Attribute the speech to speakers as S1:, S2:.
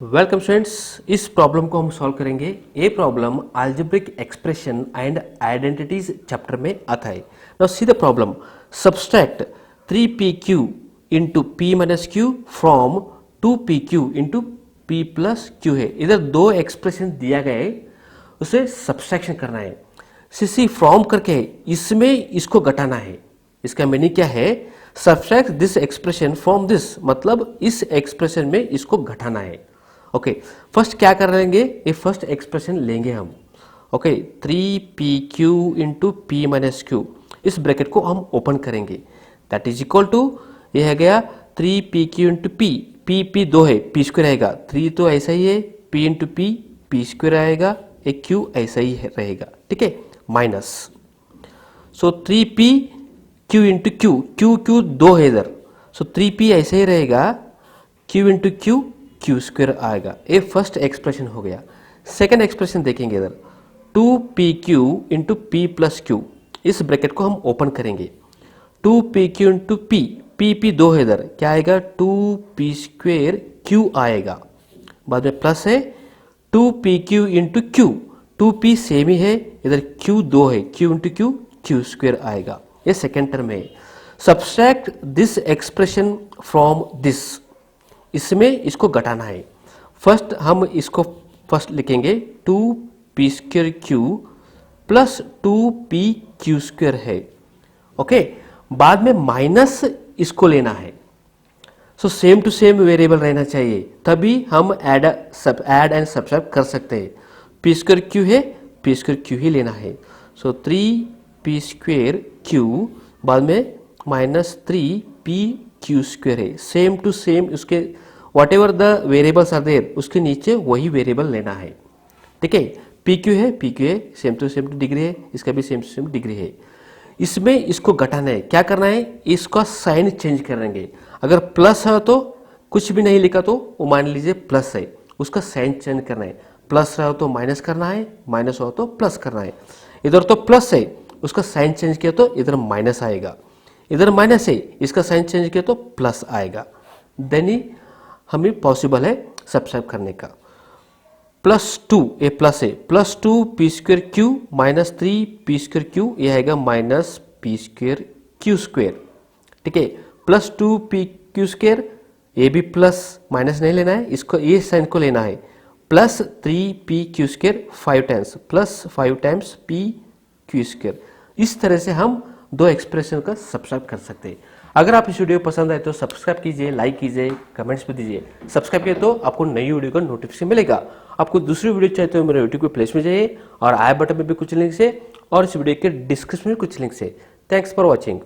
S1: Welcome students, इस problem को हम सॉल्व करेंगे। ये problem algebraic expression and identities chapter में आता है। Now see the problem, subtract 3pq into P minus Q from 2pq into P plus Q है। इधर दो एक्सप्रेशन दिया गया है, उसे सब्सट्रैक्शन करना है। सी फ्रॉम करके इसमें इसको घटाना है। इसका मीनिंग क्या है? Subtract this expression from this, मतलब इस एक्सप्रेशन में इसको घटाना है। ओके, फर्स्ट क्या कर लेंगे, ये फर्स्ट एक्सप्रेशन लेंगे हम। Okay, 3pq into P minus Q, इस ब्रैकेट को हम ओपन करेंगे। दैट इज इक्वल टू, ये है गया 3pq इंटू पी, पी दो है, पी स्क्वायर रहेगा। 3 तो ऐसा ही है, p इंटू पी स्क्वायर आएगा, एक q ऐसा ही रहेगा। ठीक है, माइनस, सो 3pq इंटू क्यू दो है इधर, सो 3p ऐसा ही रहेगा, q इंटू क्यू स्क्वायर आएगा। ये फर्स्ट एक्सप्रेशन हो गया। सेकंड एक्सप्रेशन देखेंगे इधर, 2pq into P plus Q, इस ब्रैकेट को हम ओपन करेंगे। 2pq इंटू पी दो है इधर, क्या आएगा? 2p स्क्वेयर क्यू आएगा, बाद में प्लस है 2pq into Q, 2p same ही है, इधर q दो है, q इंटू क्यू स्क्वेयर आएगा। ये सेकेंड टर्म है। Subtract this expression from this, इसमें इसको घटाना है। फर्स्ट हम इसको फर्स्ट लिखेंगे 2p square q plus 2p q square है। ओके, बाद में माइनस इसको लेना है। So same to same variable रहना चाहिए, तभी हम ऐड एंड सब्सट्रैक्ट कर सकते हैं। p स्क्वेयर क्यू है, p स्क्वेयर क्यू ही लेना है। सो 3p स्क्वेयर क्यू, बाद में माइनस 3p क्यू स्क्वेयर है। सेम टू सेम उसके whatever the variables are there, उसके नीचे वही वेरिएबल लेना है। ठीक है, पी क्यू है, सेम टू सेम डिग्री है, इसका भी सेम टू सेम डिग्री है। इसमें इसको घटाना है। क्या करना है? इसका साइन चेंज करेंगे। अगर प्लस है तो कुछ भी नहीं लिखा तो वो मान लीजिए प्लस है, उसका साइन चेंज करना है। प्लस रहा तो माइनस करना है, माइनस हो तो प्लस करना है। इधर तो प्लस है, उसका साइन चेंज किया तो इधर माइनस आएगा। इधर माइनस है, इसका साइन चेंज किया तो प्लस आएगा। देन ही हमें पॉसिबल है सब्सट्रैक्ट करने का। +2, ये प्लस है, +2p square Q minus 3p square Q, ये आएगा minus p square Q square. ठीक है, +2p क्यू स्क्वेयर, ये भी प्लस, माइनस नहीं लेना है, इसको ये साइन को लेना है। Plus 3p q square 5 times, plus 5 times p Q square. इस तरह से हम दो एक्सप्रेशन का सब्सट्रैक्ट कर सकते हैं। अगर आप इस वीडियो पसंद आए तो सब्सक्राइब कीजिए, लाइक कीजिए, कमेंट्स भी दीजिए। सब्सक्राइब किए तो आपको नई वीडियो का नोटिफिकेशन मिलेगा। आपको दूसरी वीडियो चाहिए तो मेरे यूट्यूब के प्लेलिस्ट में जाइए और आई बटन में भी कुछ लिंक्स है और इस वीडियो के डिस्क्रिप्शन में कुछ लिंक्स है। Thanks for watching.